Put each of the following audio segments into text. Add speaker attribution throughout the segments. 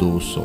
Speaker 1: 200,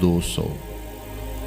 Speaker 1: 200,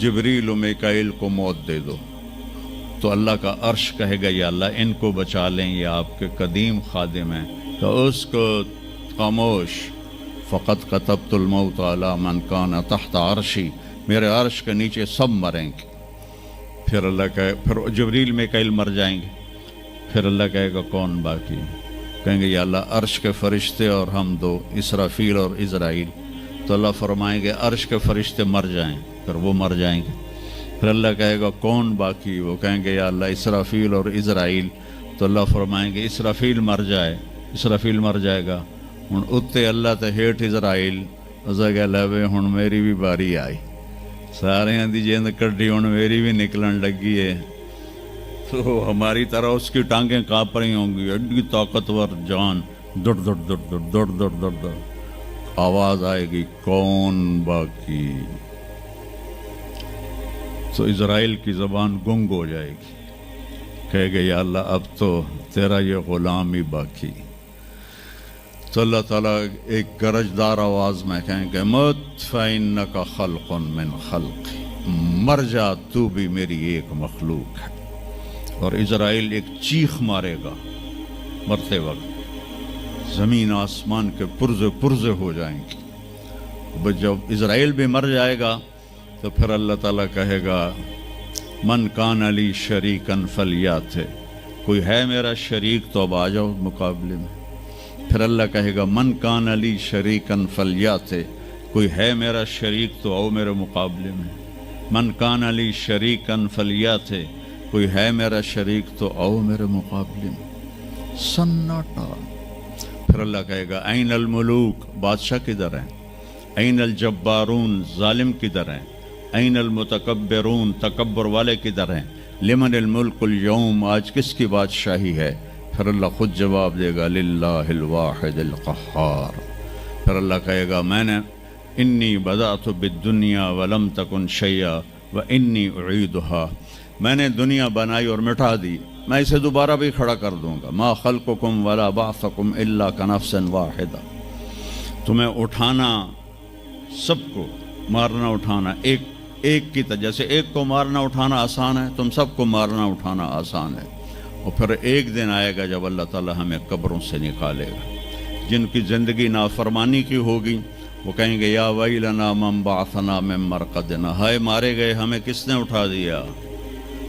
Speaker 1: جبریل و میکائیل کو موت دے دو، تو اللہ کا عرش کہے گا یا اللہ ان کو بچا لیں، یہ آپ کے قدیم خادم ہیں، تو اس کو خاموش، فقط کتبت الموت علی من کان تحت عرشی، میرے عرش کے نیچے سب مریں گے۔ پھر اللہ کہے، پھر جبریل میکائیل مر جائیں گے، پھر اللہ کہے گا کون باقی؟ کہیں گے یا اللہ عرش کے فرشتے اور ہم دو، اسرافیل اور عزرائیل۔ تو اللہ فرمائیں گے عرش کے فرشتے مر جائیں، پھر وہ مر جائیں گے۔ پھر اللہ کہے گا کون باقی؟ وہ کہیں گے یا اللہ اسرافیل اور عزرائیل۔ تو اللہ فرمائیں گے اسرافیل مر جائے، اسرافیل مر جائے گا، ہن اتے اللہ تے ہیٹھ عزرائیل، اسا کہ لے ہن میری بھی باری آئی، سارے دی جیند کڈی ہن میری بھی نکلن لگی ہے۔ تو ہماری طرح اس کی ٹانگیں کانپ رہی ہوں گی، ایڈی طاقتور جان، دڑ دڑ دڑ دڑ دڑ دڑ دڑ دڑ، آواز آئے گی کون باقی؟ تو اسرائیل کی زبان گنگ ہو جائے گی، کہے گا یا اللہ اب تو تیرا یہ غلام ہی باقی۔ تو اللہ تعالیٰ ایک گرجدار آواز میں کہیں گے مت فإنک خلق من خلق، مر جا تو بھی میری ایک مخلوق ہے۔ اور اسرائیل ایک چیخ مارے گا مرتے وقت، زمین آسمان کے پرزے پرزے ہو جائیں گے۔ جب اسرائیل بھی مر جائے گا تو پھر اللہ تعالیٰ کہے گا من کان علی شریکن فلیات، کوئی ہے میرا شریک تو اب آ جاؤ مقابلے میں۔ پھر اللہ کہے گا من کان علی شریکن فلیات، کوئی ہے میرا شریک تو آؤ میرے مقابلے میں۔ من کان علی شریکن فلیات، کوئی ہے میرا شریک تو آؤ میرے مقابلے میں۔ سناٹا۔ پھر اللہ کہے گا این الملوک، بادشاہ کدھر ہیں؟ این الجبارون، ظالم کدھر ہیں؟ این المتکبرون، تکبر والے کدھر ہیں؟ لمن الملک اليوم، آج کس کی بادشاہی ہے؟ پھر اللہ خود جواب دے گا للہ الواحد القہار۔ پھر اللہ کہے گا میں نے انی بدأت بالدنیا ولم تکن شیئا وانی اعیدها، میں نے دنیا بنائی اور مٹا دی، میں اسے دوبارہ بھی کھڑا کر دوں گا۔ ما خلقکم ولا بعثکم الا کنفس واحدہ، تمہیں اٹھانا، سب کو مارنا اٹھانا ایک کی طرح، جیسے ایک کو مارنا اٹھانا آسان ہے، تم سب کو مارنا اٹھانا آسان ہے۔ اور پھر ایک دن آئے گا جب اللہ تعالیٰ ہمیں قبروں سے نکالے گا۔ جن کی زندگی نافرمانی کی ہوگی وہ کہیں گے یا ویلنا من بعثنا من مرقدنا، ہائے مارے گئے ہمیں کس نے اٹھا دیا؟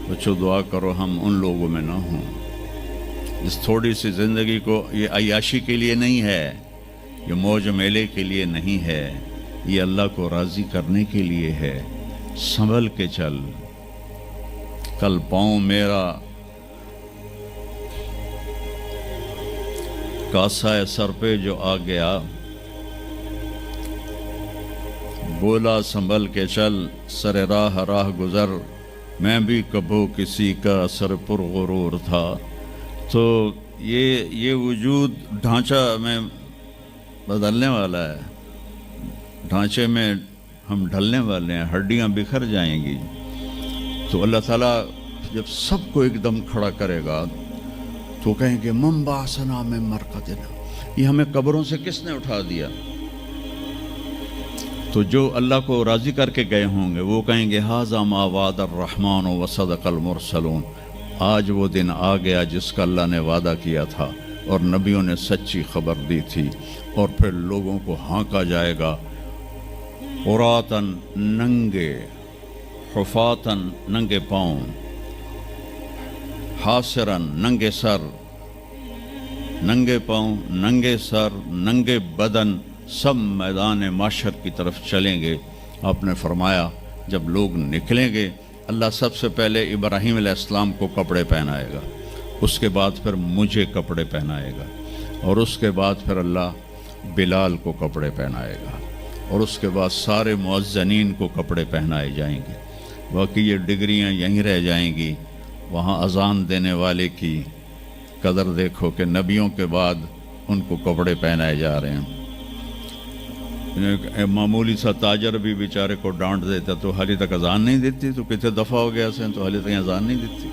Speaker 1: بچو دعا کرو ہم ان لوگوں میں نہ ہوں۔ اس تھوڑی سی زندگی کو، یہ عیاشی کے لیے نہیں ہے، یہ موج میلے کے لیے نہیں ہے، یہ اللہ کو راضی کرنے کے لیے ہے۔ سنبھل کے چل، کل پاؤں میرا کاسا سر پہ جو آ گیا، بولا سنبھل کے چل سر راہ راہ گزر، میں بھی کبھو کسی کا سر پر غرور تھا۔ تو یہ وجود ڈھانچہ میں بدلنے والا ہے، ڈھانچے میں ہم ڈھلنے والے ہیں، ہڈیاں بکھر جائیں گی۔ تو اللہ تعالیٰ جب سب کو ایک دم کھڑا کرے گا تو کہیں گے من بعثنا من مرقدنا، یہ ہمیں قبروں سے کس نے اٹھا دیا؟ تو جو اللہ کو راضی کر کے گئے ہوں گے وہ کہیں گے ھذا ما وعد الرحمن وصدق المرسلون، آج وہ دن آ گیا جس کا اللہ نے وعدہ کیا تھا اور نبیوں نے سچی خبر دی تھی۔ اور پھر لوگوں کو ہانکا جائے گا عراۃً، ننگے، حفاتً، ننگے پاؤں، حاسراً، ننگے سر، ننگے پاؤں، ننگے سر، ننگے بدن، سب میدان معاشر کی طرف چلیں گے۔ آپ نے فرمایا جب لوگ نکلیں گے اللہ سب سے پہلے ابراہیم علیہ السلام کو کپڑے پہنائے گا، اس کے بعد پھر مجھے کپڑے پہنائے گا، اور اس کے بعد پھر اللہ بلال کو کپڑے پہنائے گا، اور اس کے بعد سارے مؤذنین کو کپڑے پہنائے جائیں گے۔ باقی یہ ڈگریاں یہیں رہ جائیں گی۔ وہاں اذان دینے والے کی قدر دیکھو کہ نبیوں کے بعد ان کو کپڑے پہنائے جا رہے ہیں۔ معمولی سا تاجر بھی بیچارے کو ڈانٹ دیتا تو حالی تک اذان نہیں دیتی، تو کتنے دفعہ ہو گیا سے تو حالی تک اذان نہیں دیتی۔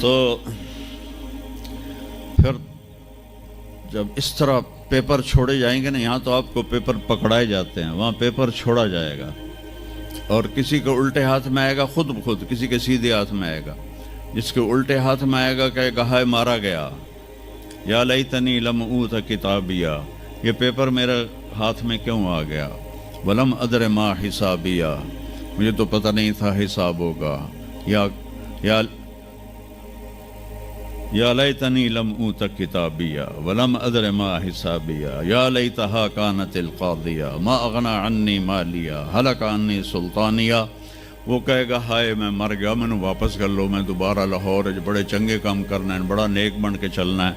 Speaker 1: تو پھر جب اس طرح پیپر چھوڑے جائیں گے نا، یہاں تو آپ کو پیپر پکڑائے جاتے ہیں، وہاں پیپر چھوڑا جائے گا، اور کسی کے الٹے ہاتھ میں آئے گا خود بخود، کسی کے سیدھے ہاتھ میں آئے گا. جس کے الٹے ہاتھ میں آئے گا کہے گا ہائے مارا گیا، یا لیتنی لم اوت کتابیہ، یہ پیپر میرے ہاتھ میں کیوں آ گیا، ولم ادر ما حسابیہ، مجھے تو پتہ نہیں تھا حساب ہوگا، یا لیتنی لم اوت کتابیہ ولم ادر ما حسابیہ، یا لیتہا کانت القاضیہ ما اغنی عنی مالیہ ہلک عنی سلطانیہ. وہ کہے گا ہائے میں مر گیا، میں نے واپس کر لو، میں دوبارہ لاہور بڑے چنگے کام کرنا ہے، بڑا نیک بن کے چلنا ہے.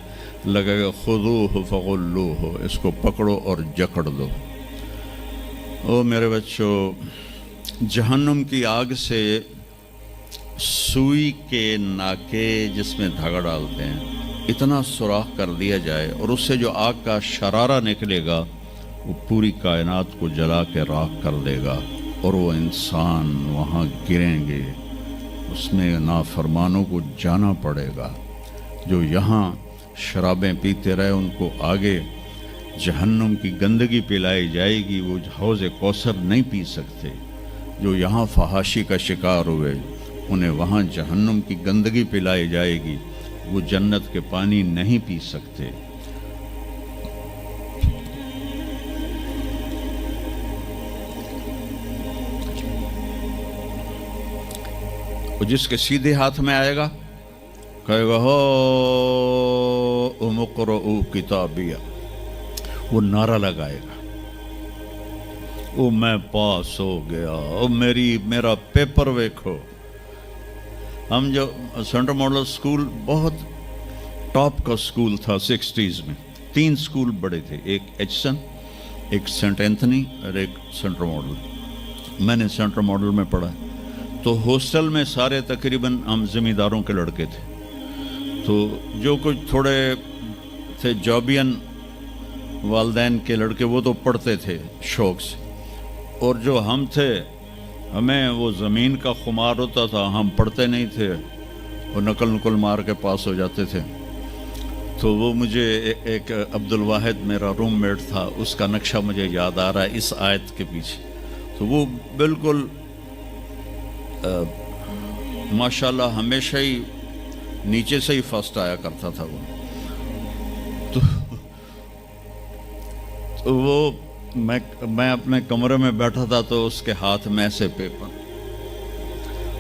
Speaker 1: لگے گا خذوہ فغلوہ، اس کو پکڑو اور جکڑ دو. او میرے بچوں، جہنم کی آگ سے سوئی کے ناکے جس میں دھاگا ڈالتے ہیں اتنا سوراخ کر دیا جائے، اور اس سے جو آگ کا شرارہ نکلے گا وہ پوری کائنات کو جلا کے راکھ کر دے گا، اور وہ انسان وہاں گریں گے، اس میں نافرمانوں کو جانا پڑے گا. جو یہاں شرابیں پیتے رہے ان کو آگے جہنم کی گندگی پلائی جائے گی، وہ حوض کوثر نہیں پی سکتے. جو یہاں فحاشی کا شکار ہوئے انہیں وہاں جہنم کی گندگی پلائی جائے گی، وہ جنت کے پانی نہیں پی سکتے. جس کے سیدھے ہاتھ میں آئے گا کہے گا ہو مقرؤ کتابیہ، وہ نعرہ لگائے گا، او میں پاس ہو گیا، او میرا پیپر ویکھو. ہم جو سینٹرل ماڈل سکول بہت ٹاپ کا سکول تھا 60s میں، 3 سکول بڑے تھے، ایک ایچسن، ایک سینٹ اینتھنی اور ایک سینٹرل ماڈل. میں نے سینٹرل ماڈل میں پڑھا، تو ہاسٹل میں سارے تقریباً ہم زمینداروں کے لڑکے تھے. تو جو کچھ تھوڑے تھے جابین والدین کے لڑکے وہ تو پڑھتے تھے شوق سے، اور جو ہم تھے ہمیں وہ زمین کا خمار ہوتا تھا، ہم پڑھتے نہیں تھے اور نقل مار کے پاس ہو جاتے تھے. تو وہ مجھے ایک عبد الواحد میرا روم میٹ تھا، اس کا نقشہ مجھے یاد آ رہا ہے اس آیت کے پیچھے. تو وہ بالکل ماشاءاللہ ہمیشہ ہی نیچے سے ہی فرسٹ آیا کرتا تھا. وہ تو وہ میں اپنے کمرے میں بیٹھا تھا تو اس کے ہاتھ میں سے پیپر،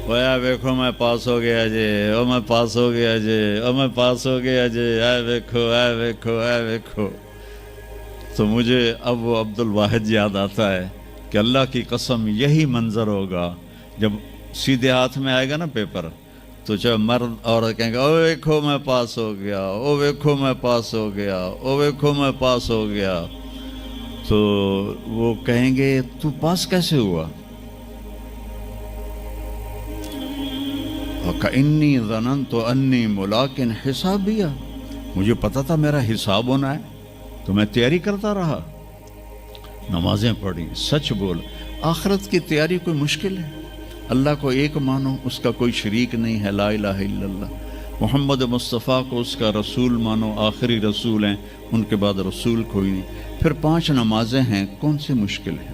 Speaker 1: ویا ویکھو میں پاس ہو گیا جی، او میں پاس ہو گیا جی، او میں پاس ہو گیا جی، اے ویکھو اے ویکھو اے ویکھو. تو مجھے اب وہ عبد الواحد یاد آتا ہے کہ اللہ کی قسم یہی منظر ہوگا جب سیدھے ہاتھ میں آئے گا نا پیپر، تو چاہے مرد عورت کہیں گے او ویکھو میں پاس ہو گیا، او ویکھو میں پاس ہو گیا، او ویکھو میں پاس ہو گیا. تو وہ کہیں گے تو پاس کیسے ہوا؟ وَكَإِنِّي ظَنَنْتُ أَنِّي مُلَاقٍ حِسَابِيَّ، مجھے پتا تھا میرا حساب ہونا ہے تو میں تیاری کرتا رہا، نمازیں پڑھی، سچ بول. آخرت کی تیاری کوئی مشکل ہے؟ اللہ کو ایک مانو، اس کا کوئی شریک نہیں ہے، لا الہ الا اللہ. محمد مصطفیٰ کو اس کا رسول مانو، آخری رسول ہیں، ان کے بعد رسول کوئی نہیں. پھر 5 نمازیں ہیں، کون سی مشکل ہے؟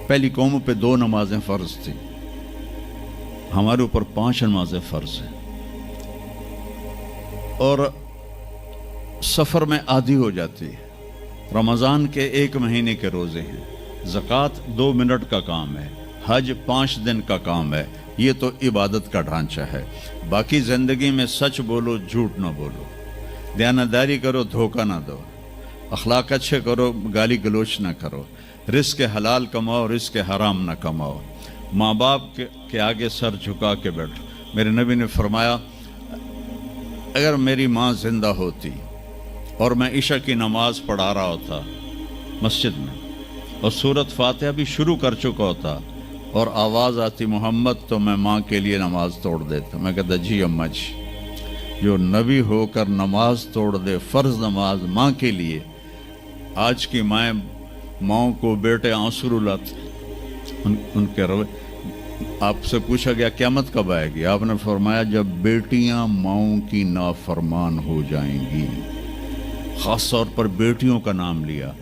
Speaker 1: پہلی قوموں پہ 2 نمازیں فرض تھیں، ہمارے اوپر 5 نمازیں فرض ہیں. اور سفر میں آدھی ہو جاتی ہے. رمضان کے 1 مہینے کے روزے ہیں، زکوٰۃ 2 منٹ کا کام ہے، حج 5 دن کا کام ہے. یہ تو عبادت کا ڈھانچہ ہے. باقی زندگی میں سچ بولو، جھوٹ نہ بولو، دیانتداری کرو، دھوکہ نہ دو، اخلاق اچھے کرو، گالی گلوچ نہ کرو، رزق حلال کماؤ، رزق حرام نہ کماؤ، ماں باپ کے آگے سر جھکا کے بیٹھو. میرے نبی نے فرمایا اگر میری ماں زندہ ہوتی اور میں عشاء کی نماز پڑھا رہا ہوتا مسجد میں اور سورۃ فاتحہ بھی شروع کر چکا ہوتا اور آواز آتی محمد، تو میں ماں کے لیے نماز توڑ دیتا. میں کہتا جی اماں جی، جو نبی ہو کر نماز توڑ دے، فرض نماز ماں کے لیے. آج کی ماؤں کو بیٹے آنسو رلاتے ان کے روے. آپ سے پوچھا گیا قیامت کب آئے گی؟ آپ نے فرمایا جب بیٹیاں ماؤں کی نافرمان ہو جائیں گی. خاص طور پر بیٹیوں کا نام لیا.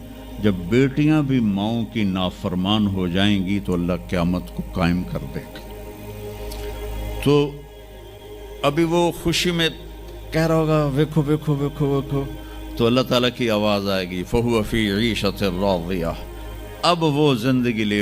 Speaker 1: جب بیٹیاں بھی ماؤں کی نافرمان ہو جائیں گی تو اللہ قیامت کو قائم کر دے گا. تو ابھی وہ خوشی میں کہہ رہا ہوگا ویکھو ویکھو ویکھو ویکھو، تو اللہ تعالیٰ کی آواز آئے گی فَهُوَ فِي عِيشَةٍ رَاضِيَةٍ، اب وہ زندگی لے